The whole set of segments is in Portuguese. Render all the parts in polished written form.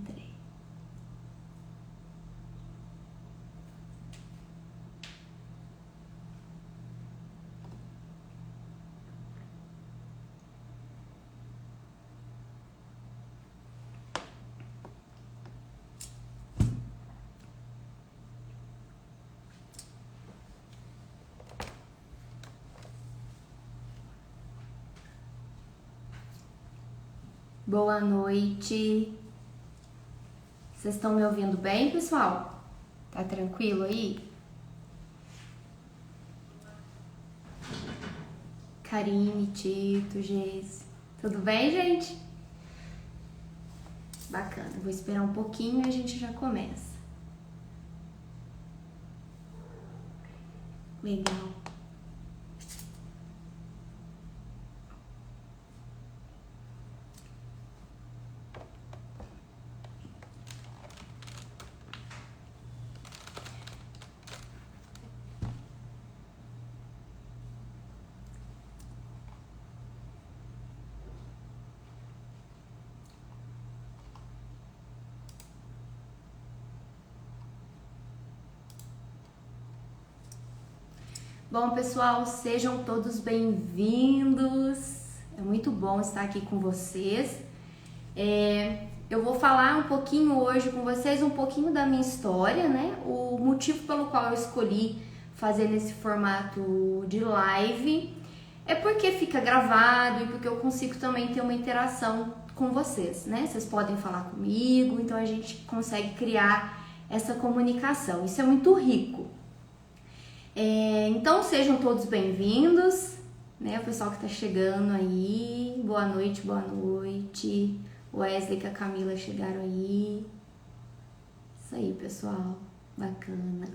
Entrei. Boa noite. Vocês estão me ouvindo bem, pessoal? Tá tranquilo aí? Karine, Tito, Geis. Tudo bem, gente? Bacana. Vou esperar um pouquinho e a gente já começa. Legal. Bom, pessoal, sejam todos bem-vindos. É muito bom estar aqui com vocês. Eu vou falar um pouquinho hoje com vocês, um pouquinho da minha história, né? O motivo pelo qual eu escolhi fazer nesse formato de live é porque fica gravado e porque eu consigo também ter uma interação com vocês, né? Vocês podem falar comigo, então a gente consegue criar essa comunicação. Isso é muito rico. Então sejam todos bem-vindos, né? O pessoal que tá chegando aí, boa noite, boa noite. O Wesley e a Camila chegaram aí. Isso aí, pessoal, bacana.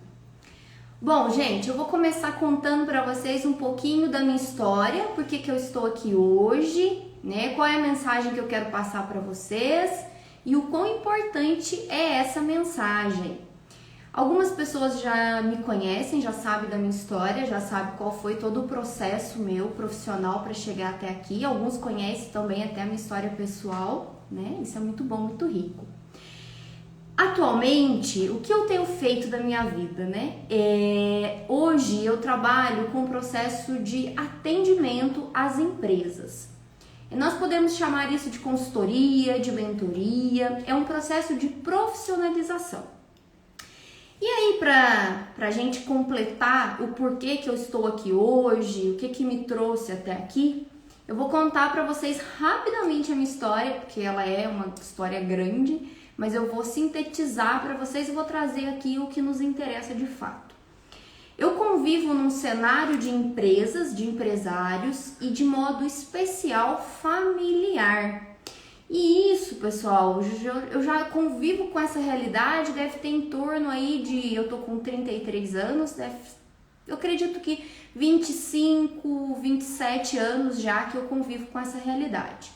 Bom, gente, eu vou começar contando para vocês um pouquinho da minha história, por que eu estou aqui hoje, né? Qual é a mensagem que eu quero passar para vocês e o quão importante é essa mensagem. Algumas pessoas já me conhecem, já sabem da minha história, já sabem qual foi todo o processo meu profissional para chegar até aqui. Alguns conhecem também até a minha história pessoal, né? Isso é muito bom, muito rico. Atualmente, o que eu tenho feito da minha vida, né? Hoje eu trabalho com o processo de atendimento às empresas. Nós podemos chamar isso de consultoria, de mentoria, é um processo de profissionalização. E aí, pra gente completar o porquê que eu estou aqui hoje, o que me trouxe até aqui, eu vou contar pra vocês rapidamente a minha história, porque ela é uma história grande, mas eu vou sintetizar pra vocês e vou trazer aqui o que nos interessa de fato. Eu convivo num cenário de empresas, de empresários e de modo especial familiar. E isso, pessoal, eu já convivo com essa realidade, deve ter em torno aí de, eu tô com 33 anos, eu acredito que 25, 27 anos já que eu convivo com essa realidade.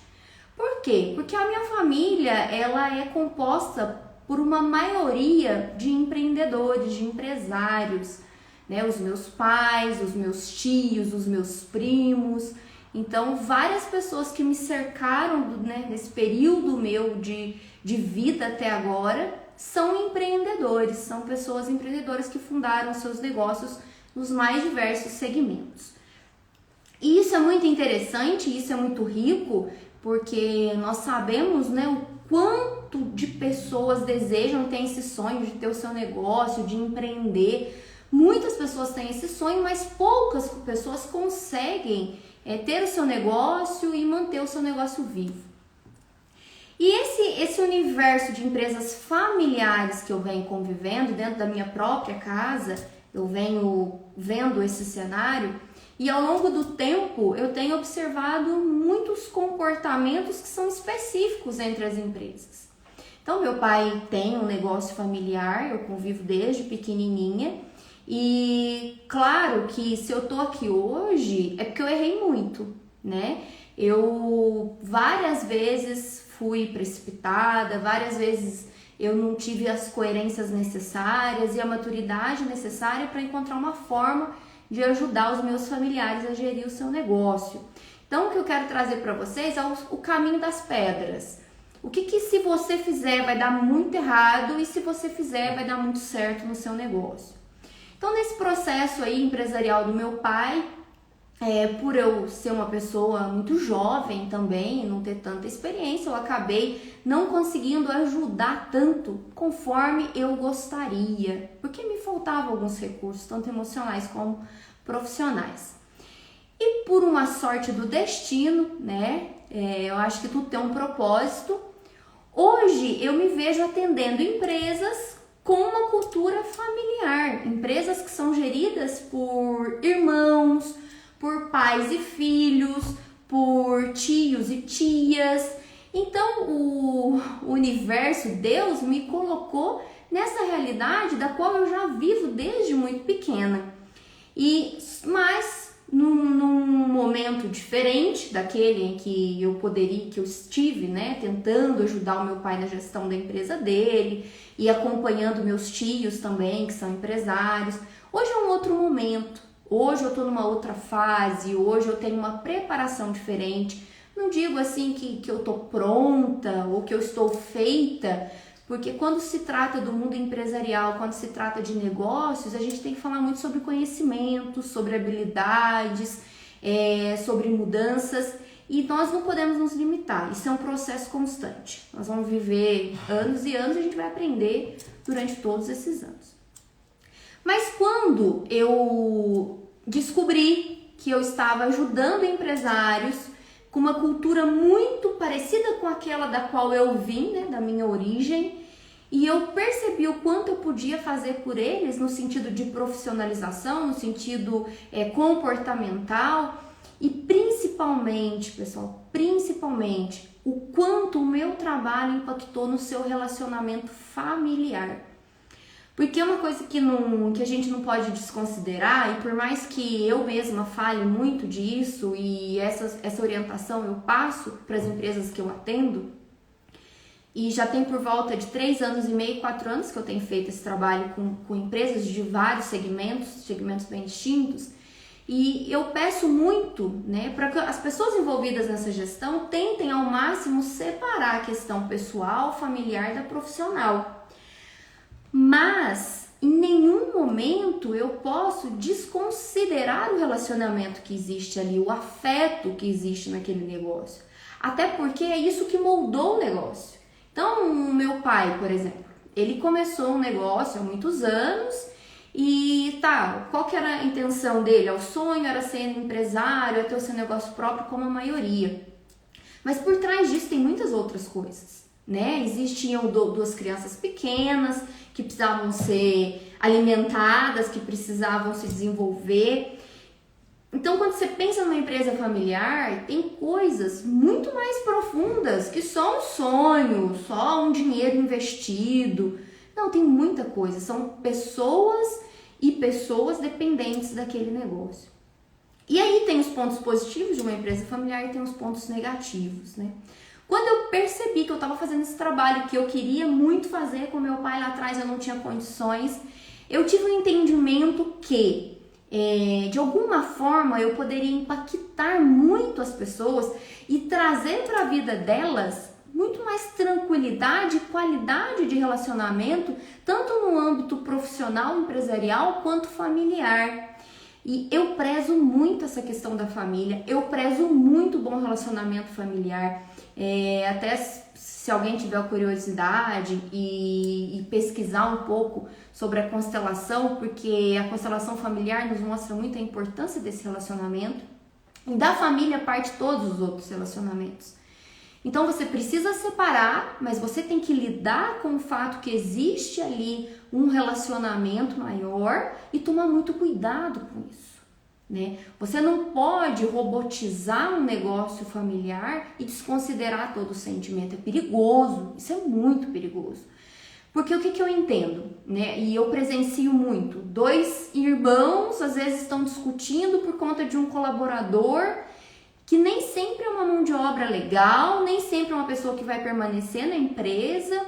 Por quê? Porque a minha família, ela é composta por uma maioria de empreendedores, de empresários, né? Os meus pais, os meus tios, os meus primos. Então, várias pessoas que me cercaram, né, nesse período meu de vida até agora são empreendedores, são pessoas empreendedoras que fundaram seus negócios nos mais diversos segmentos. E isso é muito interessante, isso é muito rico, porque nós sabemos, né, o quanto de pessoas desejam ter esse sonho de ter o seu negócio, de empreender. Muitas pessoas têm esse sonho, mas poucas pessoas conseguem ter o seu negócio e manter o seu negócio vivo. E esse universo de empresas familiares que eu venho convivendo dentro da minha própria casa, eu venho vendo esse cenário e ao longo do tempo eu tenho observado muitos comportamentos que são específicos entre as empresas. Então, meu pai tem um negócio familiar, eu convivo desde pequenininha. E claro que se eu tô aqui hoje é porque eu errei muito, né? Eu várias vezes fui precipitada, várias vezes eu não tive as coerências necessárias e a maturidade necessária para encontrar uma forma de ajudar os meus familiares a gerir o seu negócio. Então, o que eu quero trazer para vocês é o caminho das pedras. O que se você fizer vai dar muito errado e se você fizer vai dar muito certo no seu negócio. Então, nesse processo aí empresarial do meu pai, por eu ser uma pessoa muito jovem também, não ter tanta experiência, eu acabei não conseguindo ajudar tanto conforme eu gostaria, porque me faltavam alguns recursos, tanto emocionais como profissionais. E por uma sorte do destino, né, eu acho que tudo tem um propósito, hoje eu me vejo atendendo empresas com uma cultura familiar, empresas que são geridas por irmãos, por pais e filhos, por tios e tias. Então o universo, Deus, me colocou nessa realidade da qual eu já vivo desde muito pequena. Mas num momento diferente daquele em que eu estive, né, tentando ajudar o meu pai na gestão da empresa dele e acompanhando meus tios também, que são empresários. Hoje é um outro momento. Hoje eu estou numa outra fase, hoje eu tenho uma preparação diferente. Não digo assim que eu estou pronta ou que eu estou feita, porque quando se trata do mundo empresarial, quando se trata de negócios, a gente tem que falar muito sobre conhecimento, sobre habilidades, sobre mudanças, e nós não podemos nos limitar. Isso é um processo constante. Nós vamos viver anos e anos e a gente vai aprender durante todos esses anos. Mas quando eu descobri que eu estava ajudando empresários com uma cultura muito parecida com aquela da qual eu vim, né, da minha origem, e eu percebi o quanto eu podia fazer por eles no sentido de profissionalização, no sentido comportamental e principalmente, pessoal, o quanto o meu trabalho impactou no seu relacionamento familiar. Porque é uma coisa que a gente não pode desconsiderar, e por mais que eu mesma fale muito disso e essa orientação eu passo para as empresas que eu atendo, e já tem por volta de 3 anos e meio, 4 anos que eu tenho feito esse trabalho com empresas de vários segmentos bem distintos, e eu peço muito, né, para que as pessoas envolvidas nessa gestão tentem ao máximo separar a questão pessoal, familiar da profissional. Mas em nenhum momento eu posso desconsiderar o relacionamento que existe ali, o afeto que existe naquele negócio. Até porque é isso que moldou o negócio. Então, o meu pai, por exemplo, ele começou um negócio há muitos anos e qual que era a intenção dele? O sonho era ser empresário, era ter o seu negócio próprio como a maioria. Mas por trás disso tem muitas outras coisas, né? Existiam 2 crianças pequenas que precisavam ser alimentadas, que precisavam se desenvolver. Então, quando você pensa numa empresa familiar, tem coisas muito mais profundas que só um sonho, só um dinheiro investido. Não, tem muita coisa. São pessoas e pessoas dependentes daquele negócio. E aí tem os pontos positivos de uma empresa familiar e tem os pontos negativos, né? Quando eu percebi que eu estava fazendo esse trabalho que eu queria muito fazer com meu pai lá atrás, eu não tinha condições, eu tive um entendimento que, de alguma forma, eu poderia impactar muito as pessoas e trazer para a vida delas muito mais tranquilidade e qualidade de relacionamento, tanto no âmbito profissional, empresarial, quanto familiar. E eu prezo muito essa questão da família, eu prezo muito o bom relacionamento familiar. Até se alguém tiver curiosidade e pesquisar um pouco sobre a constelação, porque a constelação familiar nos mostra muito a importância desse relacionamento, e da família parte todos os outros relacionamentos. Então você precisa separar, mas você tem que lidar com o fato que existe ali um relacionamento maior e tomar muito cuidado com isso, né? Você não pode robotizar um negócio familiar e desconsiderar todo o sentimento. É perigoso, isso é muito perigoso. Porque o que eu entendo, né? E eu presencio muito, 2 irmãos às vezes estão discutindo por conta de um colaborador que nem sempre é uma mão de obra legal, nem sempre é uma pessoa que vai permanecer na empresa.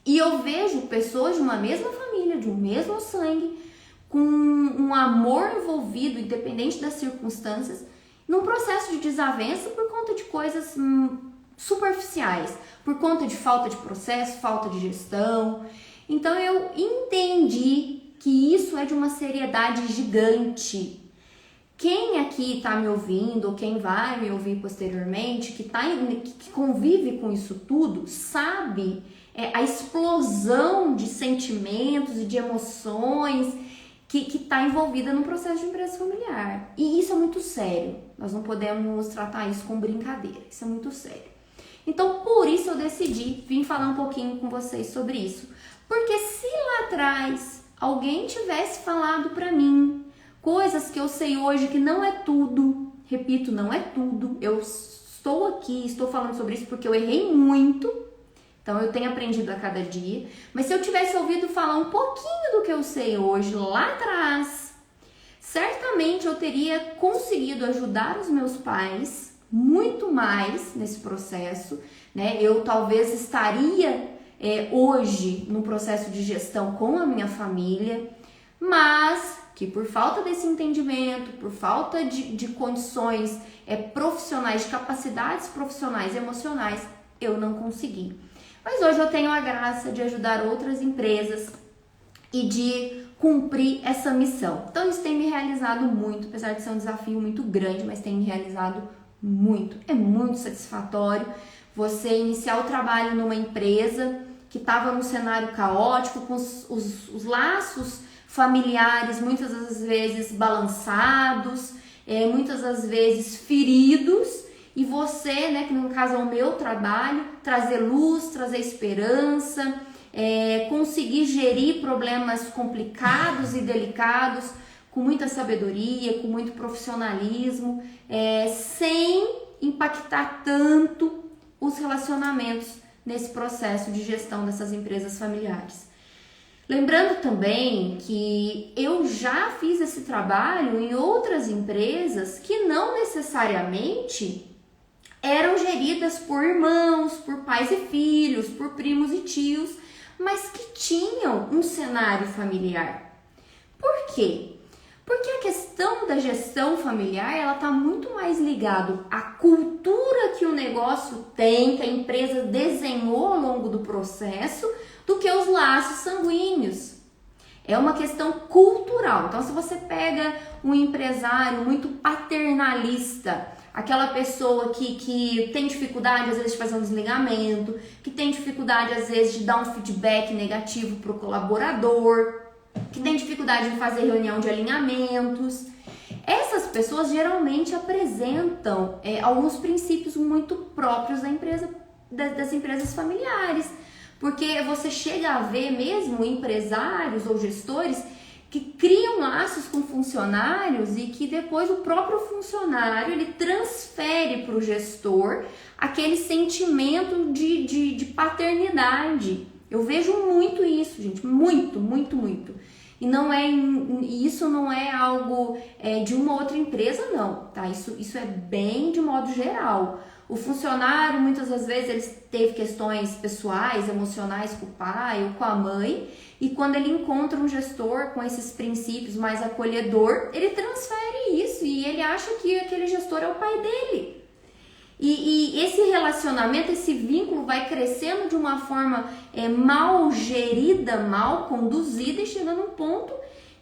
E eu vejo pessoas de uma mesma família, de um mesmo sangue, com um amor envolvido, independente das circunstâncias, num processo de desavença por conta de coisas superficiais, por conta de falta de processo, falta de gestão. Então eu entendi que isso é de uma seriedade gigante. Quem aqui está me ouvindo, ou quem vai me ouvir posteriormente, que convive com isso tudo, sabe a explosão de sentimentos e de emoções que está envolvida no processo de empresa familiar. E isso é muito sério. Nós não podemos tratar isso com brincadeira. Isso é muito sério. Então, por isso eu decidi vir falar um pouquinho com vocês sobre isso. Porque se lá atrás alguém tivesse falado para mim coisas que eu sei hoje que não é tudo, repito, não é tudo, eu estou aqui, estou falando sobre isso porque eu errei muito, então eu tenho aprendido a cada dia, mas se eu tivesse ouvido falar um pouquinho do que eu sei hoje lá atrás, certamente eu teria conseguido ajudar os meus pais muito mais nesse processo, né? Eu talvez estaria hoje no processo de gestão com a minha família, mas que por falta desse entendimento, por falta de condições profissionais, de capacidades profissionais e emocionais, eu não consegui. Mas hoje eu tenho a graça de ajudar outras empresas e de cumprir essa missão. Então isso tem me realizado muito, apesar de ser um desafio muito grande, mas tem me realizado muito. É muito satisfatório você iniciar o trabalho numa empresa que estava num cenário caótico, com os laços familiares muitas das vezes balançados, muitas das vezes feridos, e você, né, que no caso é o meu trabalho, trazer luz, trazer esperança, conseguir gerir problemas complicados e delicados com muita sabedoria, com muito profissionalismo, sem impactar tanto os relacionamentos nesse processo de gestão dessas empresas familiares. Lembrando também que eu já fiz esse trabalho em outras empresas que não necessariamente eram geridas por irmãos, por pais e filhos, por primos e tios, mas que tinham um cenário familiar. Por quê? Porque a questão da gestão familiar, ela está muito mais ligado à cultura que o negócio tem, que a empresa desenhou ao longo do processo, do que os laços sanguíneos. É uma questão cultural. Então, se você pega um empresário muito paternalista, aquela pessoa que tem dificuldade às vezes de fazer um desligamento, que tem dificuldade às vezes de dar um feedback negativo para o colaborador, que tem dificuldade em fazer reunião de alinhamentos, essas pessoas geralmente apresentam alguns princípios muito próprios das empresas familiares. Porque você chega a ver mesmo empresários ou gestores que criam laços com funcionários e que depois o próprio funcionário ele transfere para o gestor aquele sentimento de paternidade. Eu vejo muito isso, gente, muito, muito, muito. E isso não é algo de uma outra empresa, não, tá? Isso é bem de modo geral. O funcionário, muitas das vezes, ele teve questões pessoais, emocionais com o pai ou com a mãe, e quando ele encontra um gestor com esses princípios mais acolhedor, ele transfere isso e ele acha que aquele gestor é o pai dele. E esse relacionamento, esse vínculo vai crescendo de uma forma mal gerida, mal conduzida, e chega num ponto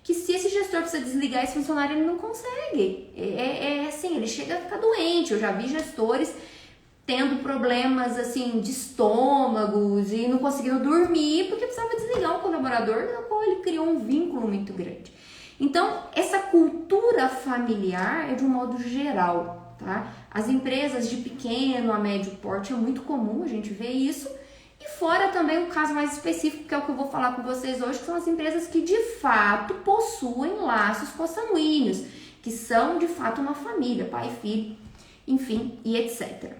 que se esse gestor precisa desligar esse funcionário, ele não consegue. Assim, ele chega a ficar doente. Eu já vi gestores tendo problemas assim de estômagos e não conseguindo dormir porque precisava desligar um colaborador no qual ele criou um vínculo muito grande. Então, essa cultura familiar é de um modo geral, tá? As empresas de pequeno a médio porte é muito comum a gente ver isso. E fora também o caso mais específico, que é o que eu vou falar com vocês hoje, que são as empresas que de fato possuem laços consanguíneos, que são de fato uma família, pai, filho, enfim, e etc.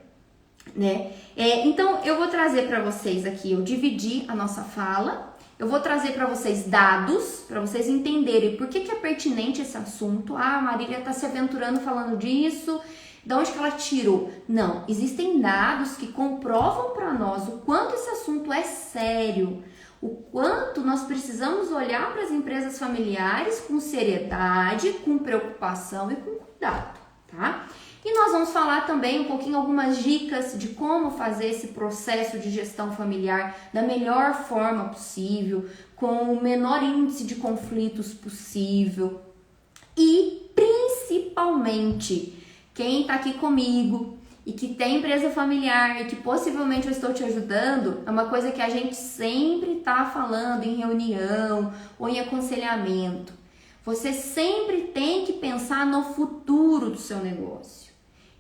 Né? Então eu vou trazer para vocês aqui, eu dividi a nossa fala, eu vou trazer para vocês dados, para vocês entenderem por que é pertinente esse assunto. Ah, a Marília está se aventurando falando disso, de onde que ela tirou? Não, existem dados que comprovam para nós o quanto esse assunto é sério, o quanto nós precisamos olhar para as empresas familiares com seriedade, com preocupação e com cuidado, tá? E nós vamos falar também um pouquinho algumas dicas de como fazer esse processo de gestão familiar da melhor forma possível, com o menor índice de conflitos possível. E principalmente, quem está aqui comigo e que tem empresa familiar e que possivelmente eu estou te ajudando, é uma coisa que a gente sempre está falando em reunião ou em aconselhamento. Você sempre tem que pensar no futuro do seu negócio.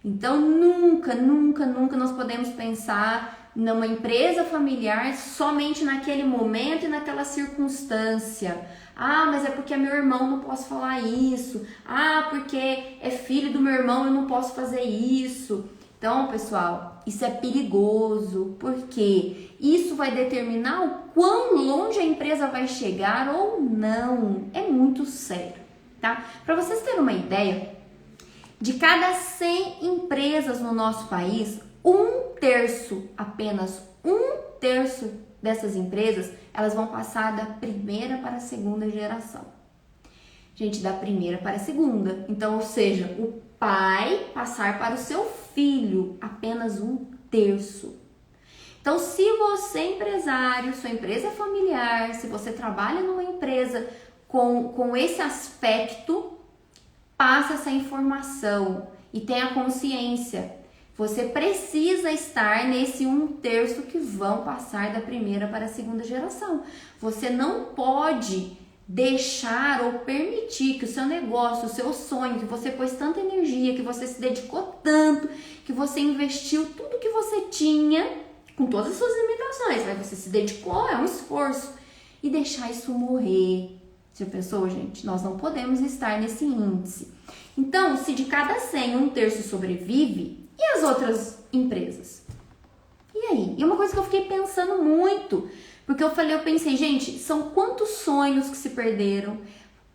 Então, nunca nós podemos pensar numa empresa familiar somente naquele momento e naquela circunstância. Ah, mas é porque é meu irmão, não posso falar isso. Ah, porque é filho do meu irmão, eu não posso fazer isso. Então, pessoal, isso é perigoso, porque isso vai determinar o quão longe a empresa vai chegar ou não. É muito sério, tá? Para vocês terem uma ideia, de cada 100 empresas no nosso país, apenas um terço dessas empresas, elas vão passar da primeira para a segunda geração. Gente, da primeira para a segunda. Então, ou seja, o pai passar para o seu filho, apenas um terço. Então, se você é empresário, sua empresa é familiar, se você trabalha numa empresa com esse aspecto, passa essa informação e tenha consciência. Você precisa estar nesse um terço que vão passar da primeira para a segunda geração. Você não pode deixar ou permitir que o seu negócio, o seu sonho, que você pôs tanta energia, que você se dedicou tanto, que você investiu tudo que você tinha, com todas as suas limitações, mas você se dedicou, é um esforço, e deixar isso morrer. Você pensou, gente? Nós não podemos estar nesse índice. Então, se de cada 100, um terço sobrevive, e as outras empresas? E aí? E uma coisa que eu fiquei pensando muito, porque eu pensei, gente, são quantos sonhos que se perderam,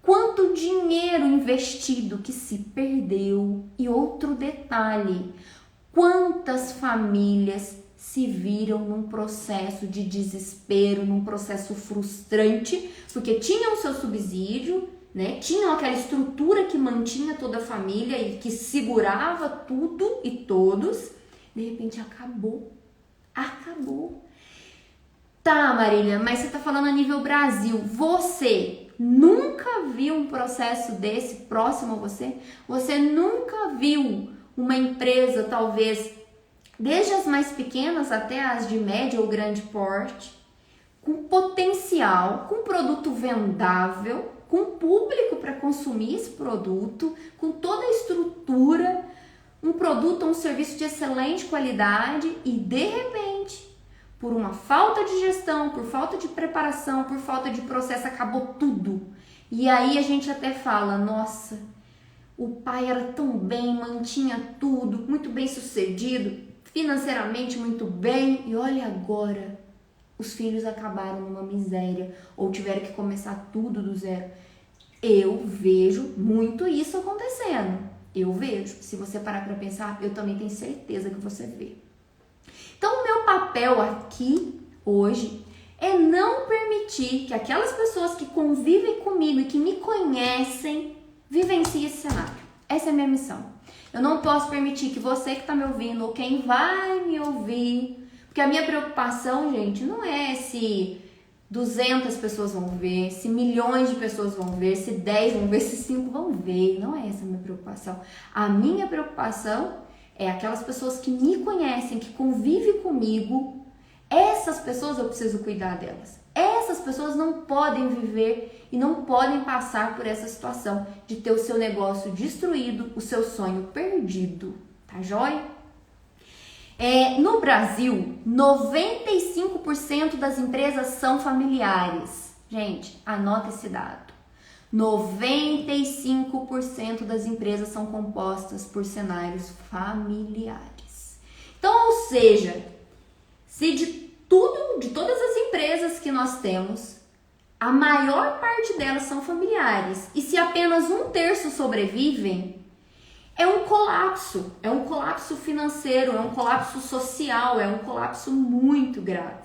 quanto dinheiro investido que se perdeu. E outro detalhe, quantas famílias se viram num processo de desespero, num processo frustrante, porque tinham o seu subsídio, né? Tinham aquela estrutura que mantinha toda a família e que segurava tudo e todos. De repente acabou. Tá, Marília, mas você tá falando a nível Brasil. Você nunca viu um processo desse próximo a você? Você nunca viu uma empresa, talvez, desde as mais pequenas até as de médio ou grande porte, com potencial, com produto vendável, com público para consumir esse produto, com toda a estrutura, um produto ou um serviço de excelente qualidade e, de repente, por uma falta de gestão, por falta de preparação, por falta de processo, acabou tudo. E aí a gente até fala, nossa, o pai era tão bem, mantinha tudo, muito bem sucedido, financeiramente muito bem, e olha agora, os filhos acabaram numa miséria ou tiveram que começar tudo do zero. Eu vejo muito isso acontecendo. Eu vejo. Se você parar para pensar, eu também tenho certeza que você vê. Então, o meu papel aqui hoje é não permitir que aquelas pessoas que convivem comigo e que me conhecem vivenciem esse cenário. Essa é a minha missão. Eu não posso permitir que você que está me ouvindo ou quem vai me ouvir, porque a minha preocupação, gente, não é se 200 pessoas vão ver, se milhões de pessoas vão ver, se 10 vão ver, se 5 vão ver. Não é essa a minha preocupação. A minha preocupação é aquelas pessoas que me conhecem, que convivem comigo. Essas pessoas eu preciso cuidar delas. Essas pessoas não podem viver e não podem passar por essa situação de ter o seu negócio destruído, o seu sonho perdido. Tá joia? No Brasil, 95% das empresas são familiares. Gente, anota esse dado. 95% das empresas são compostas por cenários familiares. Então, ou seja, se de todas as empresas que nós temos, a maior parte delas são familiares, e se apenas um terço sobrevivem, é um colapso financeiro, é um colapso social, é um colapso muito grave.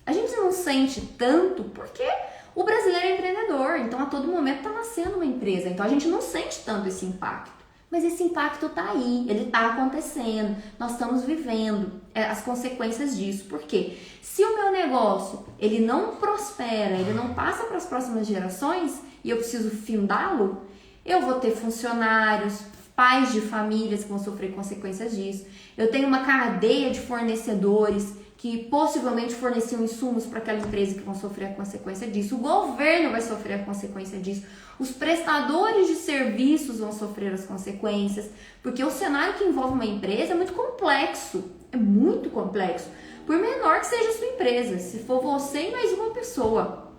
A gente não sente tanto porque o brasileiro é empreendedor, então a todo momento está nascendo uma empresa, então a gente não sente tanto esse impacto. Mas esse impacto está aí, ele está acontecendo, nós estamos vivendo as consequências disso. Por quê? Se o meu negócio ele não prospera, ele não passa para as próximas gerações e eu preciso findá-lo, eu vou ter funcionários, pais de famílias que vão sofrer consequências disso. Eu tenho uma cadeia de fornecedores que possivelmente forneciam insumos para aquela empresa que vão sofrer a consequência disso. O governo vai sofrer a consequência disso. Os prestadores de serviços vão sofrer as consequências, porque o cenário que envolve uma empresa é muito complexo. É muito complexo. Por menor que seja a sua empresa, se for você e mais uma pessoa.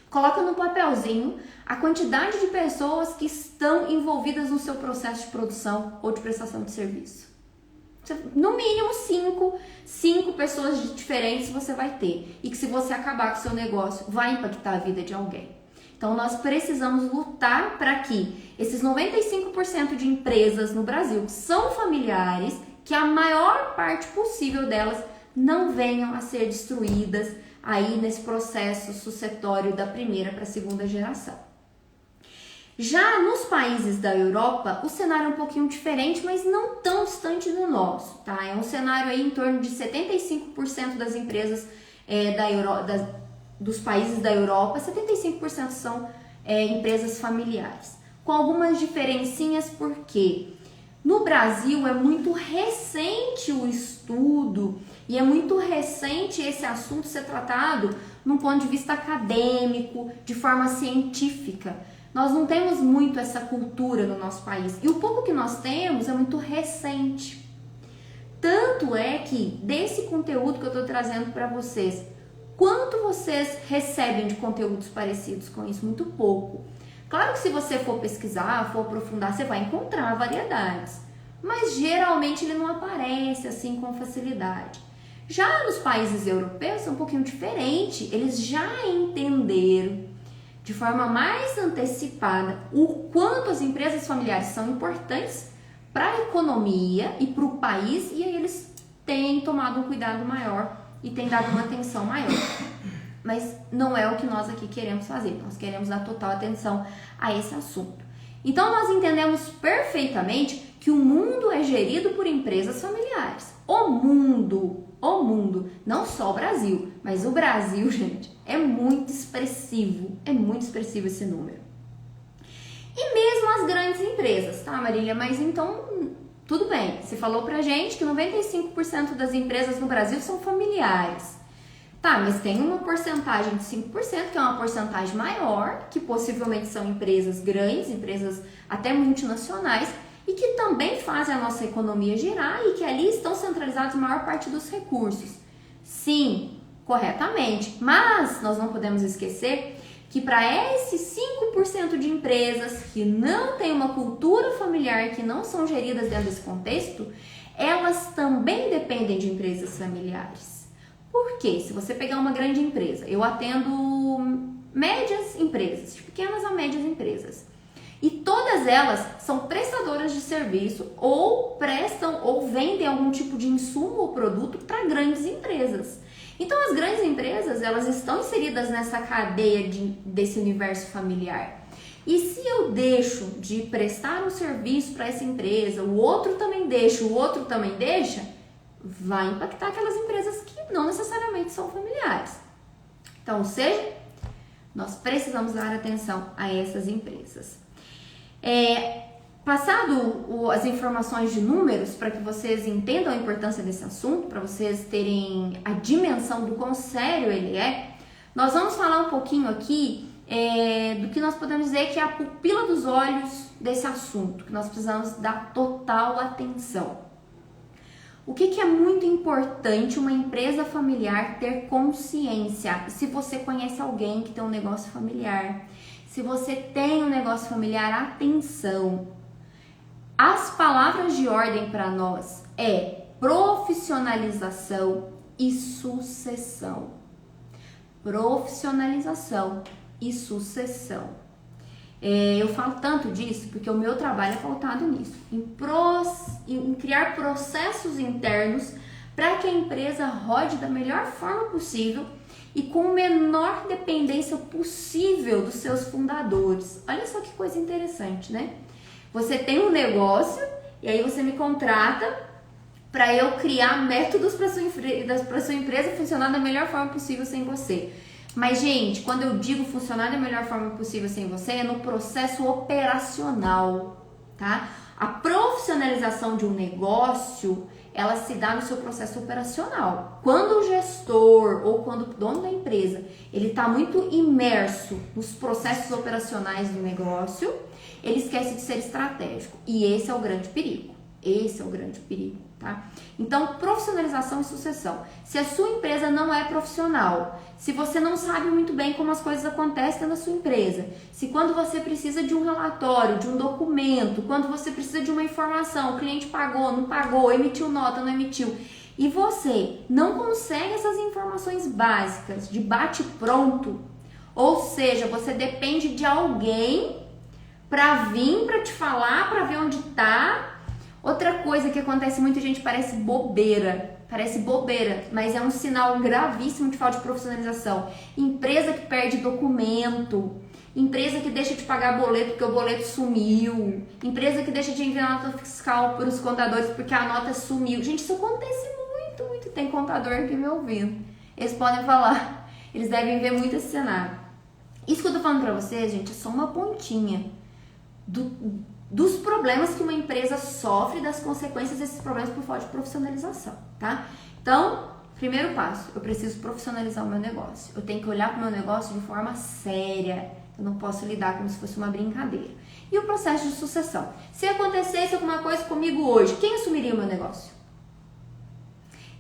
Coloca no papelzinho a quantidade de pessoas que estão envolvidas no seu processo de produção ou de prestação de serviço. No mínimo 5 pessoas diferentes você vai ter. E que se você acabar com o seu negócio, vai impactar a vida de alguém. Então nós precisamos lutar para que esses 95% de empresas no Brasil que são familiares, que a maior parte possível delas não venham a ser destruídas aí nesse processo sucessório da primeira para a segunda geração. Já nos países da Europa, o cenário é um pouquinho diferente, mas não tão distante do nosso, tá? É um cenário aí em torno de 75% das empresas dos países da Europa, 75% são empresas familiares. Com algumas diferencinhas, porque no Brasil é muito recente o estudo e é muito recente esse assunto ser tratado num ponto de vista acadêmico, de forma científica. Nós não temos muito essa cultura no nosso país. E o pouco que nós temos é muito recente. Tanto é que, desse conteúdo que eu estou trazendo para vocês, quanto vocês recebem de conteúdos parecidos com isso? Muito pouco. Claro que se você for pesquisar, for aprofundar, você vai encontrar variedades. Mas geralmente ele não aparece assim com facilidade. Já nos países europeus é um pouquinho diferente. Eles já entenderam de forma mais antecipada o quanto as empresas familiares são importantes para a economia e para o país, e aí eles têm tomado um cuidado maior e têm dado uma atenção maior. Mas não é o que nós aqui queremos fazer, nós queremos dar total atenção a esse assunto. Então nós entendemos perfeitamente que o mundo é gerido por empresas familiares. O mundo, não só o Brasil, mas o Brasil, gente, é muito expressivo esse número. E mesmo as grandes empresas, tá, Marília? Mas então, tudo bem, você falou pra gente que 95% das empresas no Brasil são familiares. Tá, mas tem uma porcentagem de 5%, que é uma porcentagem maior, que possivelmente são empresas grandes, empresas até multinacionais, e que também fazem a nossa economia girar e que ali estão centralizados a maior parte dos recursos. Sim, corretamente, mas nós não podemos esquecer que para esses 5% de empresas que não têm uma cultura familiar, que não são geridas dentro desse contexto, elas também dependem de empresas familiares. Por quê? Se você pegar uma grande empresa, eu atendo médias empresas, de pequenas a médias empresas, e todas elas são prestadoras de serviço ou prestam ou vendem algum tipo de insumo ou produto para grandes empresas. Então as grandes empresas, elas estão inseridas nessa cadeia desse universo familiar. E se eu deixo de prestar um serviço para essa empresa, o outro também deixa, vai impactar aquelas empresas que não necessariamente são familiares. Então, ou seja, nós precisamos dar atenção a essas empresas. Passado as informações de números, para que vocês entendam a importância desse assunto, para vocês terem a dimensão do quão sério ele é, nós vamos falar um pouquinho aqui do que nós podemos dizer que é a pupila dos olhos desse assunto, que nós precisamos dar total atenção. O que é muito importante uma empresa familiar ter consciência? Se você conhece alguém que tem um negócio familiar, se você tem um negócio familiar, atenção. As palavras de ordem para nós é profissionalização e sucessão. Profissionalização e sucessão. Eu falo tanto disso porque o meu trabalho é pautado nisso, em criar processos internos para que a empresa rode da melhor forma possível e com a menor dependência possível dos seus fundadores. Olha só que coisa interessante, né? Você tem um negócio e aí você me contrata para eu criar métodos para sua empresa funcionar da melhor forma possível sem você. Mas, gente, quando eu digo funcionar da melhor forma possível sem você, é no processo operacional, tá? A profissionalização de um negócio, ela se dá no seu processo operacional. Quando o gestor ou quando o dono da empresa, ele está muito imerso nos processos operacionais do negócio, ele esquece de ser estratégico. E esse é o grande perigo. Esse é o grande perigo, tá? Então, profissionalização e sucessão. Se a sua empresa não é profissional, se você não sabe muito bem como as coisas acontecem na sua empresa, se quando você precisa de um relatório, de um documento, quando você precisa de uma informação, o cliente pagou, não pagou, emitiu nota, não emitiu, e você não consegue essas informações básicas de bate-pronto, ou seja, você depende de alguém para vir, para te falar, para ver onde tá. Outra coisa que acontece muito, gente, parece bobeira, mas é um sinal gravíssimo de falta de profissionalização. Empresa que perde documento, empresa que deixa de pagar boleto porque o boleto sumiu, empresa que deixa de enviar nota fiscal para os contadores porque a nota sumiu. Gente, isso acontece muito. Tem contador aqui me ouvindo. Eles podem falar, eles devem ver muito esse cenário. Isso que eu tô falando pra vocês, gente, é só uma pontinha dos problemas que uma empresa sofre, das consequências desses problemas por falta de profissionalização, tá? Então, primeiro passo, eu preciso profissionalizar o meu negócio. Eu tenho que olhar para o meu negócio de forma séria. Eu não posso lidar como se fosse uma brincadeira. E o processo de sucessão. Se acontecesse alguma coisa comigo hoje, quem assumiria o meu negócio?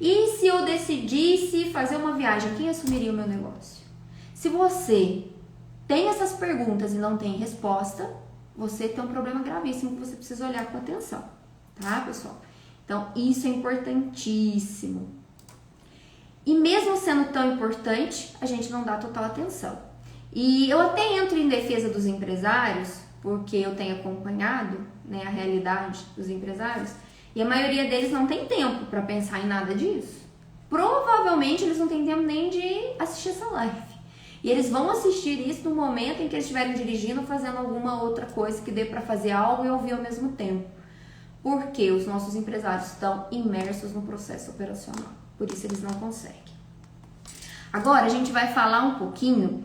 E se eu decidisse fazer uma viagem, quem assumiria o meu negócio? Se você tem essas perguntas e não tem resposta, você tem um problema gravíssimo que você precisa olhar com atenção, tá, pessoal? Então, isso é importantíssimo. E mesmo sendo tão importante, a gente não dá total atenção. E eu até entro em defesa dos empresários, porque eu tenho acompanhado, né, a realidade dos empresários, e a maioria deles não tem tempo para pensar em nada disso. Provavelmente eles não têm tempo nem de assistir essa live. E eles vão assistir isso no momento em que eles estiverem dirigindo ou fazendo alguma outra coisa que dê para fazer algo e ouvir ao mesmo tempo. Porque os nossos empresários estão imersos no processo operacional. Por isso eles não conseguem. Agora a gente vai falar um pouquinho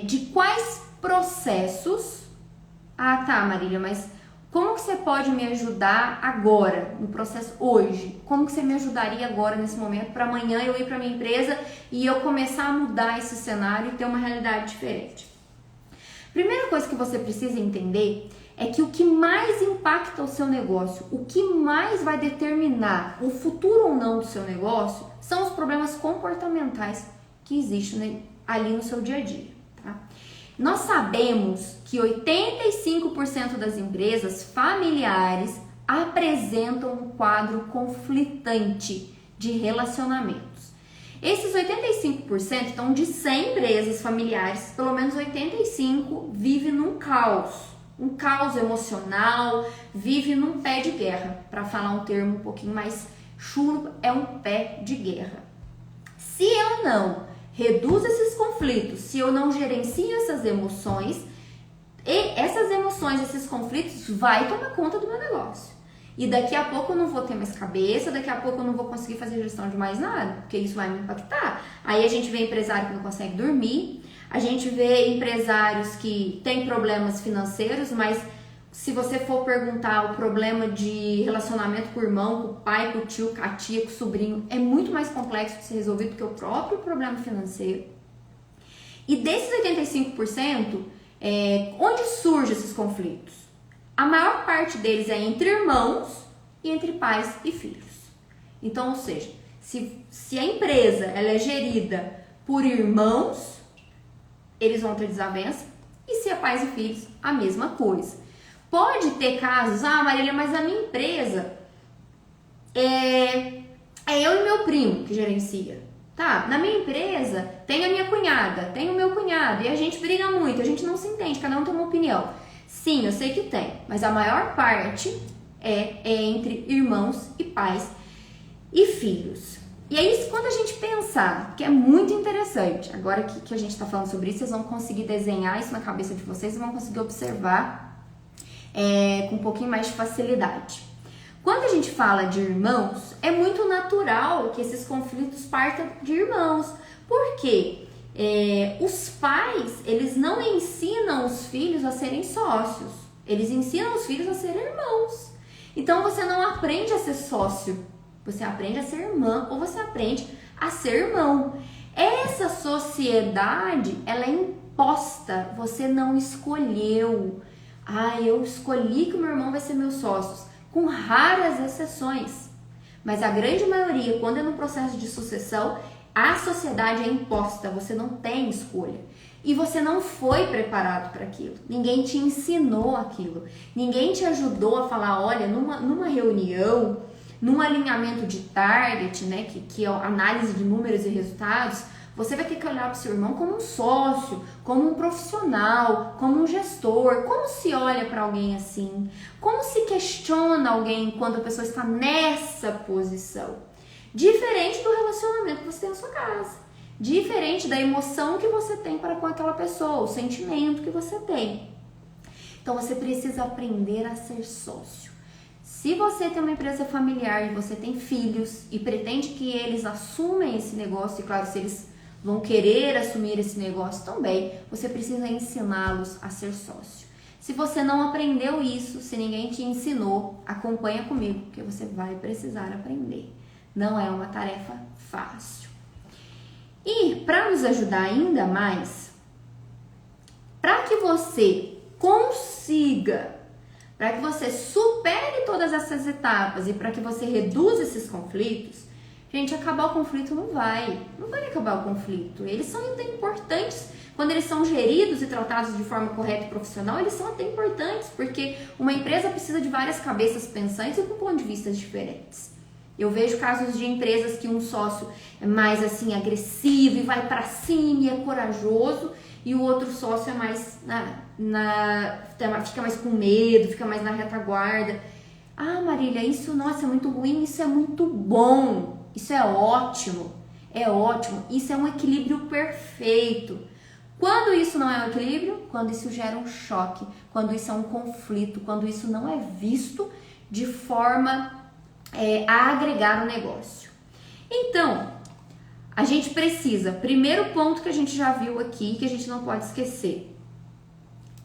de quais processos... Ah, tá, Marília, mas como que você pode me ajudar agora, no processo hoje? Como que você me ajudaria agora, nesse momento, para amanhã eu ir para minha empresa e eu começar a mudar esse cenário e ter uma realidade diferente? Primeira coisa que você precisa entender é que o que mais impacta o seu negócio, o que mais vai determinar o futuro ou não do seu negócio, são os problemas comportamentais que existem ali no seu dia a dia, tá? Nós sabemos que 85% das empresas familiares apresentam um quadro conflitante de relacionamentos. Esses 85%, então de 100 empresas familiares, pelo menos 85 vivem num caos. Um caos emocional, vive num pé de guerra. Para falar um termo um pouquinho mais chulo, é um pé de guerra. Se eu não reduzo esses conflitos, se eu não gerencio essas emoções, esses conflitos vai tomar conta do meu negócio. E daqui a pouco eu não vou ter mais cabeça, daqui a pouco eu não vou conseguir fazer gestão de mais nada, porque isso vai me impactar. Aí a gente vê empresário que não consegue dormir, a gente vê empresários que têm problemas financeiros, mas se você for perguntar o problema de relacionamento com o irmão, com o pai, com o tio, com a tia, com o sobrinho, é muito mais complexo de ser resolvido que o próprio problema financeiro. E desses 85%, onde surgem esses conflitos? A maior parte deles é entre irmãos e entre pais e filhos. Então, ou seja, se a empresa ela é gerida por irmãos, eles vão ter desavença, e se é pais e filhos, a mesma coisa. Pode ter casos, Marília, mas a minha empresa é eu e meu primo que gerencia. Tá, na minha empresa tem a minha cunhada, tem o meu cunhado, e a gente briga muito, a gente não se entende, cada um tem uma opinião. Sim, eu sei que tem, mas a maior parte é entre irmãos e pais e filhos. E aí, quando a gente pensar, que é muito interessante, agora que a gente está falando sobre isso, vocês vão conseguir desenhar isso na cabeça de vocês e vão conseguir observar com um pouquinho mais de facilidade. Quando a gente fala de irmãos, é muito natural que esses conflitos partam de irmãos. Por quê? Os pais, eles não ensinam os filhos a serem sócios. Eles ensinam os filhos a serem irmãos. Então, você não aprende a ser sócio. Você aprende a ser irmã ou você aprende a ser irmão. Essa sociedade, ela é imposta. Você não escolheu. Eu escolhi que o meu irmão vai ser meu sócio. Com raras exceções. Mas a grande maioria, quando é no processo de sucessão, a sociedade é imposta, você não tem escolha. E você não foi preparado para aquilo. Ninguém te ensinou aquilo. Ninguém te ajudou a falar, olha, numa reunião, num alinhamento de target, né, que é a análise de números e resultados, você vai ter que olhar para o seu irmão como um sócio, como um profissional, como um gestor. Como se olha para alguém assim? Como se questiona alguém quando a pessoa está nessa posição? Diferente do relacionamento que você tem na sua casa. Diferente da emoção que você tem para com aquela pessoa, o sentimento que você tem. Então você precisa aprender a ser sócio. Se você tem uma empresa familiar e você tem filhos e pretende que eles assumam esse negócio, e claro, se eles vão querer assumir esse negócio também, você precisa ensiná-los a ser sócio. Se você não aprendeu isso, se ninguém te ensinou, acompanha comigo, porque você vai precisar aprender. Não é uma tarefa fácil. E para nos ajudar ainda mais, para que você consiga, para que você supere todas essas etapas e para que você reduza esses conflitos, gente, acabar o conflito não vai acabar o conflito. Eles são até importantes, quando eles são geridos e tratados de forma correta e profissional, eles são até importantes, porque uma empresa precisa de várias cabeças pensantes e com pontos de vista diferentes. Eu vejo casos de empresas que um sócio é mais assim agressivo e vai para cima e é corajoso, e o outro sócio é mais fica mais com medo, fica mais na retaguarda. Marília, isso, nossa, é muito ruim, isso é muito bom. Isso é ótimo, isso é um equilíbrio perfeito. Quando isso não é um equilíbrio, quando isso gera um choque, quando isso é um conflito, quando isso não é visto de forma a agregar o negócio. Então, a gente precisa, primeiro ponto que a gente já viu aqui, que a gente não pode esquecer,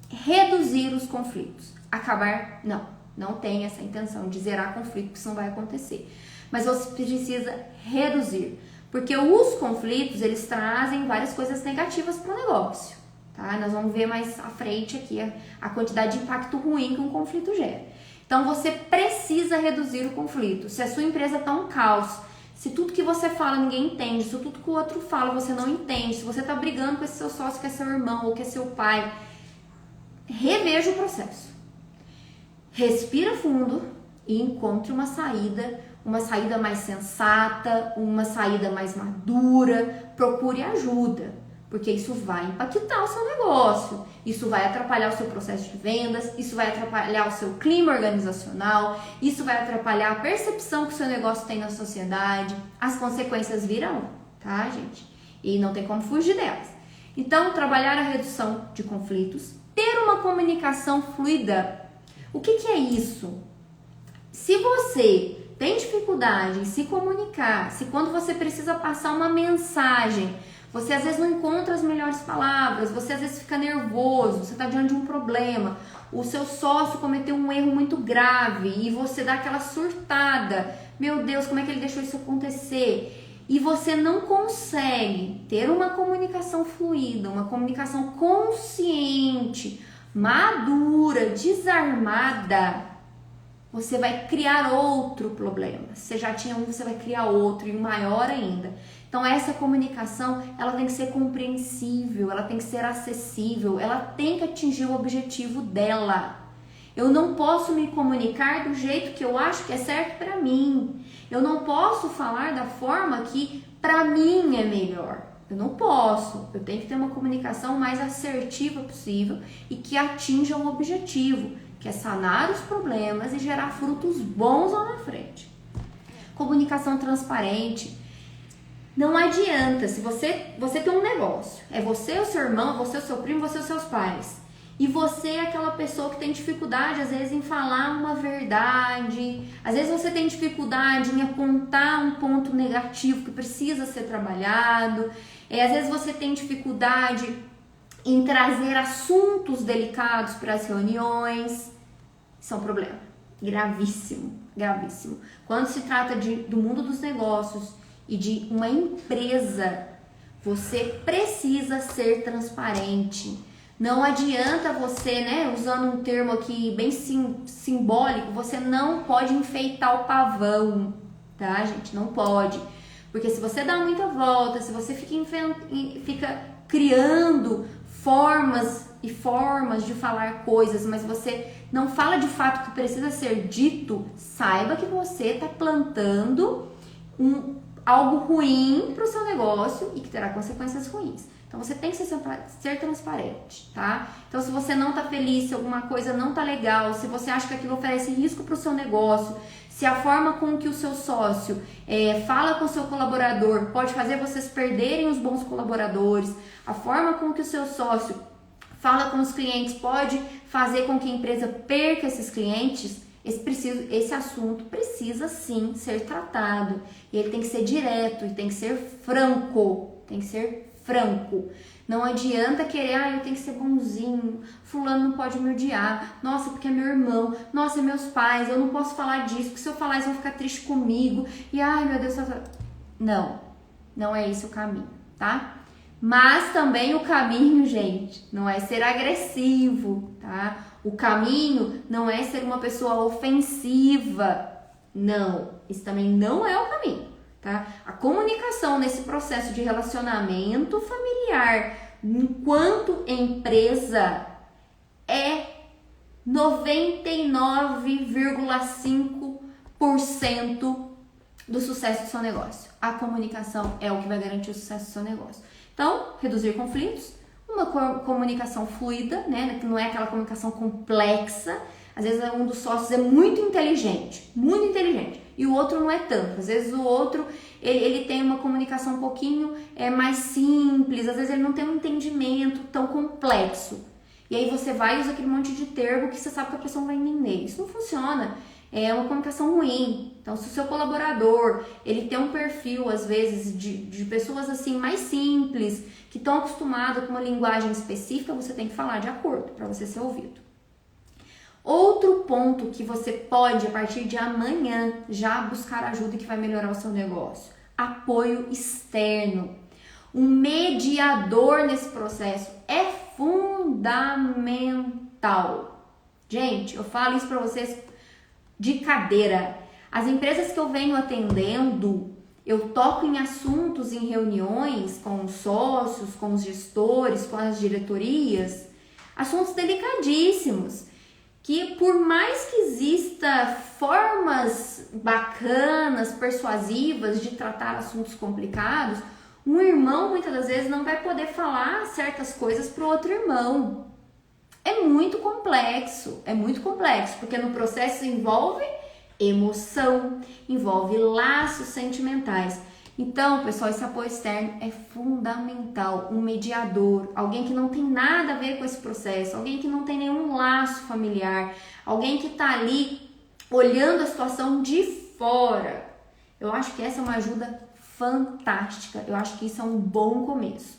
reduzir os conflitos. Acabar, não tem essa intenção de zerar conflito, porque isso não vai acontecer. Mas você precisa reduzir, porque os conflitos, eles trazem várias coisas negativas para o negócio, tá? Nós vamos ver mais à frente aqui a quantidade de impacto ruim que um conflito gera. Então, você precisa reduzir o conflito. Se a sua empresa está um caos, se tudo que você fala ninguém entende, se tudo que o outro fala você não entende, se você está brigando com esse seu sócio que é seu irmão ou que é seu pai, reveja o processo. Respira fundo e encontre uma saída mais sensata, uma saída mais madura, procure ajuda, porque isso vai impactar o seu negócio, isso vai atrapalhar o seu processo de vendas, isso vai atrapalhar o seu clima organizacional, isso vai atrapalhar a percepção que o seu negócio tem na sociedade, as consequências virão, tá, gente? E não tem como fugir delas. Então, trabalhar a redução de conflitos, ter uma comunicação fluida. O que é isso? Se você tem dificuldade em se comunicar, se quando você precisa passar uma mensagem, você às vezes não encontra as melhores palavras, você às vezes fica nervoso, você está diante de um problema, o seu sócio cometeu um erro muito grave e você dá aquela surtada, meu Deus, como é que ele deixou isso acontecer? E você não consegue ter uma comunicação fluida, uma comunicação consciente, madura, desarmada, você vai criar outro problema. Se você já tinha um, você vai criar outro e um maior ainda. Então essa comunicação, ela tem que ser compreensível, ela tem que ser acessível, ela tem que atingir o objetivo dela. Eu não posso me comunicar do jeito que eu acho que é certo para mim. Eu não posso falar da forma que para mim é melhor. Eu não posso. Eu tenho que ter uma comunicação mais assertiva possível e que atinja um objetivo, que é sanar os problemas e gerar frutos bons lá na frente. Comunicação transparente. Não adianta, se você tem um negócio, é você, o seu irmão, você, o seu primo, você, os seus pais, E você é aquela pessoa que tem dificuldade, às vezes, em falar uma verdade. Às vezes você tem dificuldade em apontar um ponto negativo que precisa ser trabalhado. Às vezes você tem dificuldade em trazer assuntos delicados para as reuniões. Isso é um problema gravíssimo, gravíssimo. Quando se trata do mundo dos negócios e de uma empresa, você precisa ser transparente. Não adianta você, né, usando um termo aqui bem simbólico, você não pode enfeitar o pavão, tá, gente? Não pode. Porque se você dá muita volta, se você fica criando formas e formas de falar coisas, mas você não fala de fato o que precisa ser dito, saiba que você está plantando algo ruim para o seu negócio e que terá consequências ruins. Então você tem que ser transparente, tá? Então se você não tá feliz, se alguma coisa não tá legal, se você acha que aquilo oferece risco para o seu negócio, se a forma com que o seu sócio fala com o seu colaborador pode fazer vocês perderem os bons colaboradores, a forma com que o seu sócio fala com os clientes pode fazer com que a empresa perca esses clientes, esse assunto precisa sim ser tratado. E ele tem que ser direto e tem que ser franco. Tem que ser franco. Não adianta querer, eu tenho que ser bonzinho, fulano não pode me odiar, nossa, porque é meu irmão, nossa, é meus pais, eu não posso falar disso, porque se eu falar eles vão ficar tristes comigo, e meu Deus, não é esse o caminho, tá? Mas também o caminho, gente, não é ser agressivo, tá? O caminho não é ser uma pessoa ofensiva, não, isso também não é o caminho. Tá? A comunicação nesse processo de relacionamento familiar enquanto empresa é 99,5% do sucesso do seu negócio. A comunicação é o que vai garantir o sucesso do seu negócio. Então, reduzir conflitos, uma comunicação fluida, né? Que não é aquela comunicação complexa. Às vezes um dos sócios é muito inteligente, e o outro não é tanto. Às vezes o outro, ele tem uma comunicação um pouquinho mais simples, às vezes ele não tem um entendimento tão complexo. E aí você vai e usa aquele monte de termo que você sabe que a pessoa não vai entender. Isso não funciona, é uma comunicação ruim. Então, se o seu colaborador, ele tem um perfil, às vezes, de pessoas assim mais simples, que estão acostumadas com uma linguagem específica, você tem que falar de acordo para você ser ouvido. Outro ponto que você pode, a partir de amanhã, já buscar ajuda e que vai melhorar o seu negócio. Apoio externo. Um mediador nesse processo é fundamental. Gente, eu falo isso para vocês de cadeira. As empresas que eu venho atendendo, eu toco em assuntos, em reuniões com os sócios, com os gestores, com as diretorias, assuntos delicadíssimos. Que por mais que exista formas bacanas, persuasivas de tratar assuntos complicados, um irmão muitas das vezes não vai poder falar certas coisas para o outro irmão. É muito complexo, porque no processo envolve emoção, envolve laços sentimentais. Então, pessoal, esse apoio externo é fundamental. Um mediador, alguém que não tem nada a ver com esse processo, alguém que não tem nenhum laço familiar, alguém que está ali olhando a situação de fora. Eu acho que essa é uma ajuda fantástica. Eu acho que isso é um bom começo.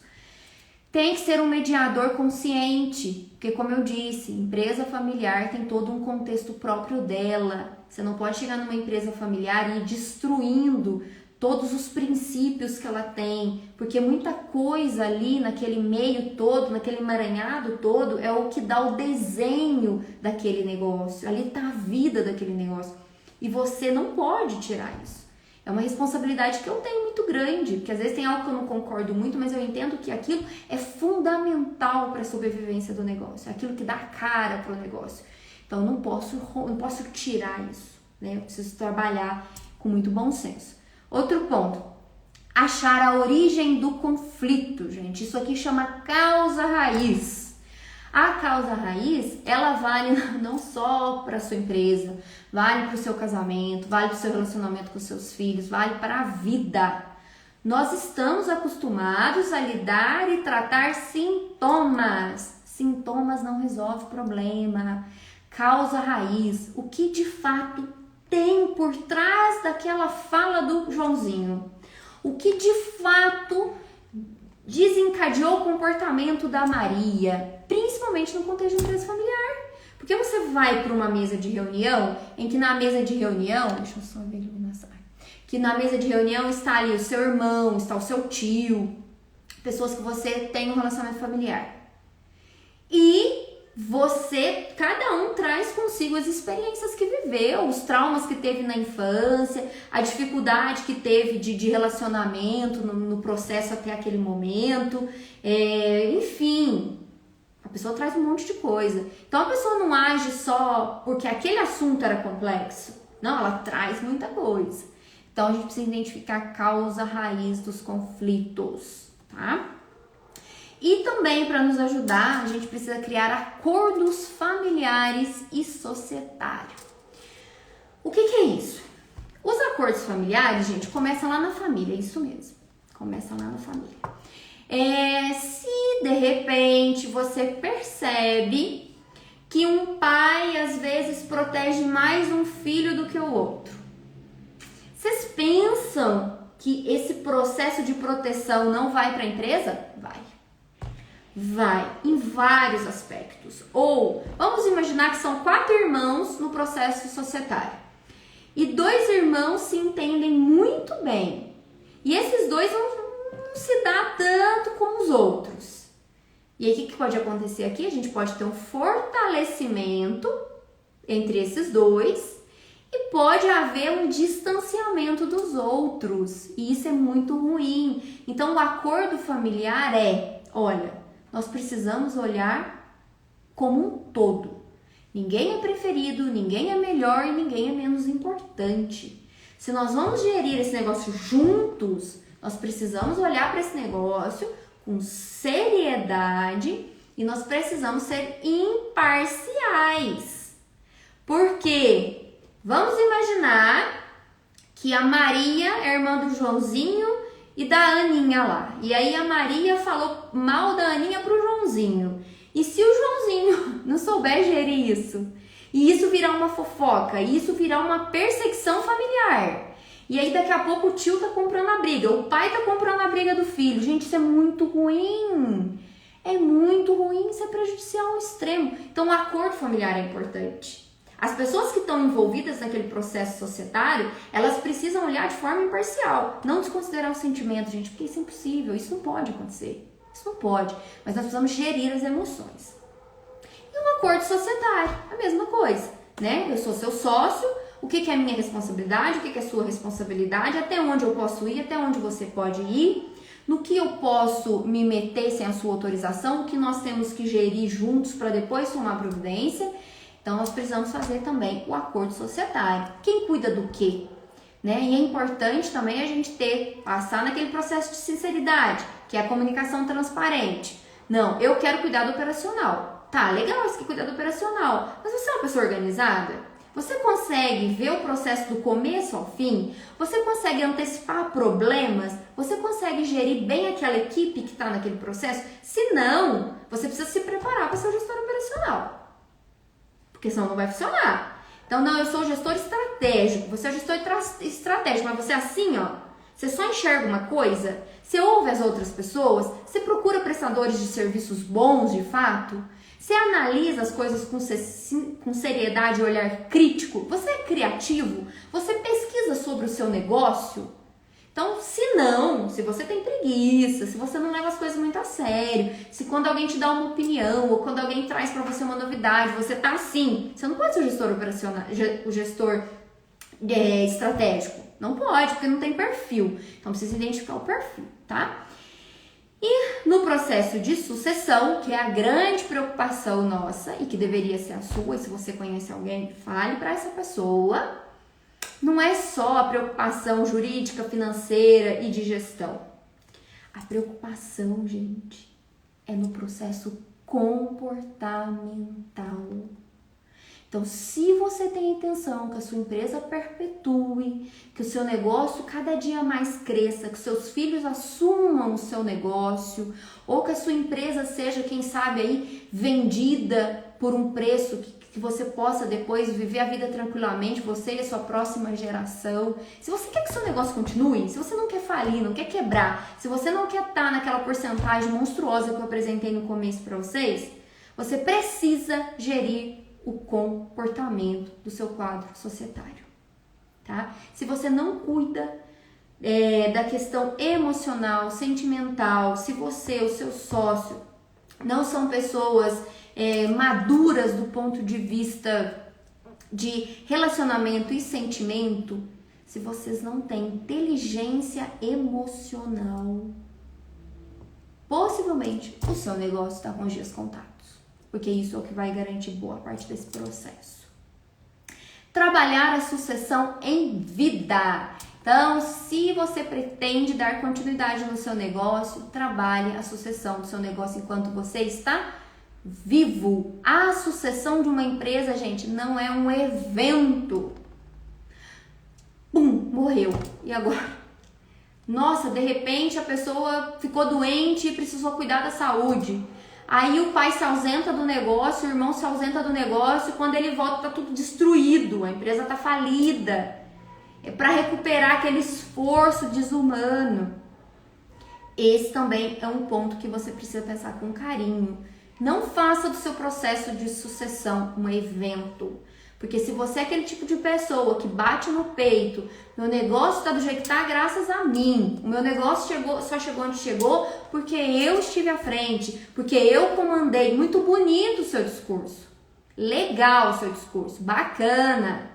Tem que ser um mediador consciente, porque, como eu disse, empresa familiar tem todo um contexto próprio dela. Você não pode chegar numa empresa familiar e ir destruindo todos os princípios que ela tem, porque muita coisa ali naquele meio todo, naquele emaranhado todo, é o que dá o desenho daquele negócio, ali está a vida daquele negócio, e você não pode tirar isso. É uma responsabilidade que eu tenho muito grande, porque às vezes tem algo que eu não concordo muito, mas eu entendo que aquilo é fundamental para a sobrevivência do negócio, é aquilo que dá cara para o negócio. Então eu não posso tirar isso, né? Eu preciso trabalhar com muito bom senso. Outro ponto, achar a origem do conflito, gente. Isso aqui chama causa raiz. A causa raiz, ela vale não só para a sua empresa, vale para o seu casamento, vale para o seu relacionamento com os seus filhos, vale para a vida. Nós estamos acostumados a lidar e tratar sintomas. Sintomas não resolve problema. Causa raiz. O que de fato tem por trás daquela fala do Joãozinho? O que de fato desencadeou o comportamento da Maria, principalmente no contexto de empresa familiar? Porque você vai para uma mesa de reunião, em que na mesa de reunião, deixa eu só ver a iluminação, que na mesa de reunião está ali o seu irmão, está o seu tio, pessoas que você tem um relacionamento familiar. E você, cada um traz consigo as experiências que viveu, os traumas que teve na infância, a dificuldade que teve de relacionamento no processo até aquele momento, enfim, a pessoa traz um monte de coisa. Então a pessoa não age só porque aquele assunto era complexo, não, ela traz muita coisa. Então a gente precisa identificar a causa raiz dos conflitos, tá? E também, para nos ajudar, a gente precisa criar acordos familiares e societários. O que é isso? Os acordos familiares, gente, começam lá na família, é isso mesmo. Começam lá na família. Se de repente você percebe que um pai às vezes protege mais um filho do que o outro, vocês pensam que esse processo de proteção não vai para a empresa? Vai, em vários aspectos. Ou, vamos imaginar que são 4 irmãos no processo societário. E 2 irmãos se entendem muito bem. E esses 2 não se dá tanto com os outros. E aí, o que pode acontecer aqui? A gente pode ter um fortalecimento entre esses 2 e pode haver um distanciamento dos outros. E isso é muito ruim. Então, o acordo familiar olha, nós precisamos olhar como um todo. Ninguém é preferido, ninguém é melhor e ninguém é menos importante. Se nós vamos gerir esse negócio juntos, nós precisamos olhar para esse negócio com seriedade e nós precisamos ser imparciais. Por quê? Vamos imaginar que a Maria é irmã do Joãozinho e da Aninha lá. E aí a Maria falou mal da Aninha pro Joãozinho. E se o Joãozinho não souber gerir isso, e isso virar uma fofoca, e isso virar uma perseguição familiar, e aí daqui a pouco o tio tá comprando a briga, o pai tá comprando a briga do filho. Gente, isso é muito ruim. É muito ruim, isso é prejudicial ao extremo. Então o acordo familiar é importante. As pessoas que estão envolvidas naquele processo societário, elas precisam olhar de forma imparcial, não desconsiderar o sentimento, gente, porque isso é impossível, isso não pode acontecer, isso não pode, mas nós precisamos gerir as emoções. E um acordo societário, a mesma coisa, né? Eu sou seu sócio, o que é minha responsabilidade, o que é sua responsabilidade, até onde eu posso ir, até onde você pode ir, no que eu posso me meter sem a sua autorização, o que nós temos que gerir juntos para depois tomar providência. Então, nós precisamos fazer também o acordo societário. Quem cuida do quê? Né? E é importante também a gente passar naquele processo de sinceridade, que é a comunicação transparente. Não, eu quero cuidar do operacional. Tá, legal você que cuida do operacional, mas você é uma pessoa organizada? Você consegue ver o processo do começo ao fim? Você consegue antecipar problemas? Você consegue gerir bem aquela equipe que está naquele processo? Se não, você precisa se preparar para ser o gestor operacional. Porque senão não vai funcionar. Então, não, eu sou gestor estratégico, você é gestor estratégico, mas você é assim, ó, você só enxerga uma coisa, você ouve as outras pessoas, você procura prestadores de serviços bons de fato, você analisa as coisas com seriedade e olhar crítico, você é criativo, você pesquisa sobre o seu negócio. Então, se você tem preguiça, se você não leva as coisas muito a sério, se quando alguém te dá uma opinião ou quando alguém traz para você uma novidade, você tá assim, você não pode ser o gestor operacional, o gestor estratégico. Não pode, porque não tem perfil. Então, precisa identificar o perfil, tá? E no processo de sucessão, que é a grande preocupação nossa e que deveria ser a sua, e se você conhece alguém, fale para essa pessoa. Não é só a preocupação jurídica, financeira e de gestão. A preocupação, gente, é no processo comportamental. Então, se você tem a intenção que a sua empresa perpetue, que o seu negócio cada dia mais cresça, que seus filhos assumam o seu negócio, ou que a sua empresa seja, quem sabe aí, vendida por um preço que você possa depois viver a vida tranquilamente, você e a sua próxima geração. Se você quer que seu negócio continue, se você não quer falir, não quer quebrar, se você não quer estar naquela porcentagem monstruosa que eu apresentei no começo para vocês, você precisa gerir o comportamento do seu quadro societário, tá? Se você não cuida da questão emocional, sentimental, se você, o seu sócio, não são pessoas maduras do ponto de vista de relacionamento e sentimento, se vocês não têm inteligência emocional, possivelmente o seu negócio está com os dias contados. Porque isso é o que vai garantir boa parte desse processo. Trabalhar a sucessão em vida. Então, se você pretende dar continuidade no seu negócio, trabalhe a sucessão do seu negócio enquanto você está vivo. A sucessão de uma empresa, gente, não é um evento. Pum, morreu. E agora? Nossa, de repente a pessoa ficou doente e precisou cuidar da saúde. Aí o pai se ausenta do negócio, o irmão se ausenta do negócio, quando ele volta tá tudo destruído, a empresa tá falida. É para recuperar aquele esforço desumano. Esse também é um ponto que você precisa pensar com carinho. Não faça do seu processo de sucessão um evento. Porque se você é aquele tipo de pessoa que bate no peito, meu negócio tá do jeito que tá graças a mim, o meu negócio só chegou onde chegou porque eu estive à frente, porque eu comandei, muito bonito o seu discurso, legal o seu discurso, bacana,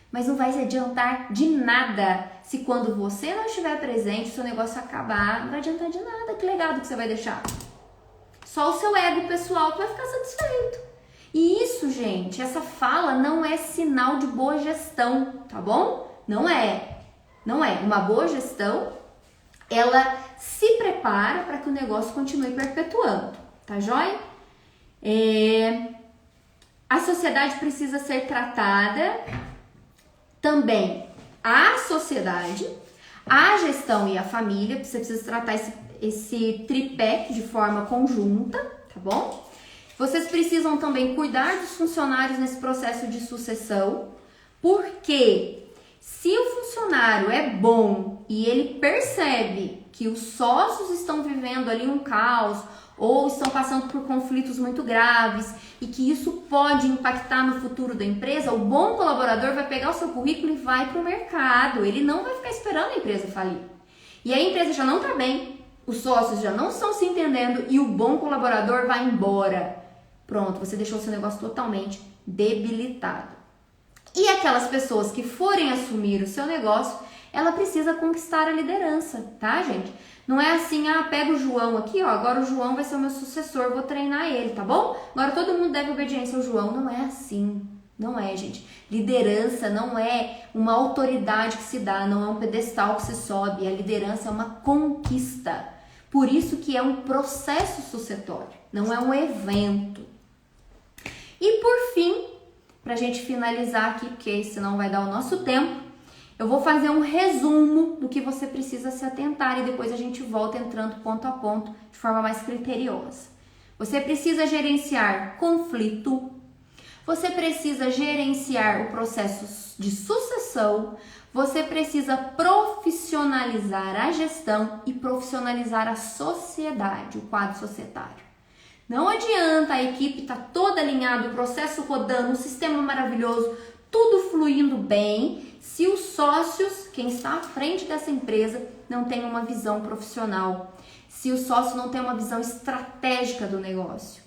mas não vai se adiantar de nada se quando você não estiver presente, o seu negócio acabar, não vai adiantar de nada, que legado que você vai deixar? Só o seu ego pessoal que vai ficar satisfeito. E isso, gente, essa fala não é sinal de boa gestão, tá bom? Não é. Não é. Uma boa gestão, ela se prepara para que o negócio continue perpetuando, tá joia? A sociedade precisa ser tratada também. A sociedade, a gestão e a família, você precisa tratar esse tripé de forma conjunta, tá bom? Vocês precisam também cuidar dos funcionários nesse processo de sucessão, porque se o funcionário é bom e ele percebe que os sócios estão vivendo ali um caos ou estão passando por conflitos muito graves e que isso pode impactar no futuro da empresa, o bom colaborador vai pegar o seu currículo e vai para o mercado. Ele não vai ficar esperando a empresa falir. E a empresa já não está bem, os sócios já não estão se entendendo e o bom colaborador vai embora. Pronto, você deixou o seu negócio totalmente debilitado. E aquelas pessoas que forem assumir o seu negócio, ela precisa conquistar a liderança, tá, gente? Não é assim, pega o João aqui, ó, agora o João vai ser o meu sucessor, vou treinar ele, tá bom? Agora todo mundo deve obediência ao João. Não é assim, não é, gente. Liderança não é uma autoridade que se dá, não é um pedestal que se sobe. A liderança é uma conquista. Por isso que é um processo sucessório, não é um evento. E por fim, pra gente finalizar aqui, porque senão vai dar o nosso tempo, eu vou fazer um resumo do que você precisa se atentar e depois a gente volta entrando ponto a ponto de forma mais criteriosa. Você precisa gerenciar conflito, você precisa gerenciar o processo de sucessão, você precisa profissionalizar a gestão e profissionalizar a sociedade, o quadro societário. Não adianta a equipe estar toda alinhada, o processo rodando, um sistema maravilhoso, tudo fluindo bem, se os sócios, quem está à frente dessa empresa, não tem uma visão profissional, se o sócio não tem uma visão estratégica do negócio.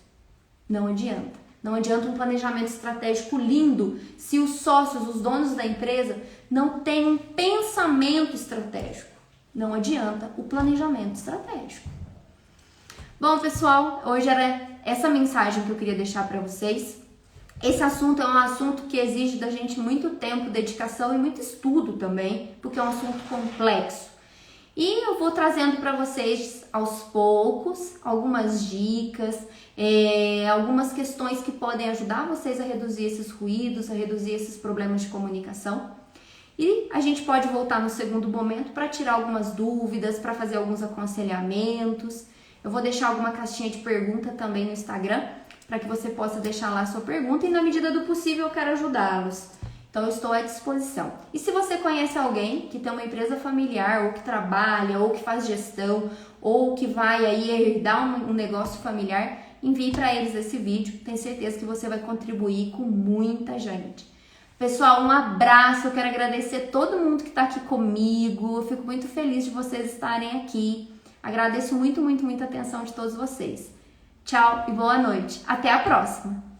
Não adianta. Não adianta um planejamento estratégico lindo se os sócios, os donos da empresa, não têm um pensamento estratégico. Não adianta o planejamento estratégico. Bom, pessoal, hoje era essa mensagem que eu queria deixar para vocês. Esse assunto é um assunto que exige da gente muito tempo, dedicação e muito estudo também, porque é um assunto complexo. E eu vou trazendo para vocês aos poucos algumas dicas. algumas questões que podem ajudar vocês a reduzir esses ruídos, a reduzir esses problemas de comunicação. E a gente pode voltar no segundo momento para tirar algumas dúvidas, para fazer alguns aconselhamentos. Eu vou deixar alguma caixinha de pergunta também no Instagram, para que você possa deixar lá a sua pergunta e na medida do possível eu quero ajudá-los. Então eu estou à disposição. E se você conhece alguém que tem uma empresa familiar, ou que trabalha, ou que faz gestão, ou que vai aí herdar um negócio familiar, envie para eles esse vídeo. Tenho certeza que você vai contribuir com muita gente. Pessoal, um abraço. Eu quero agradecer todo mundo que está aqui comigo. Eu fico muito feliz de vocês estarem aqui. Agradeço muito, muito, muita atenção de todos vocês. Tchau e boa noite. Até a próxima!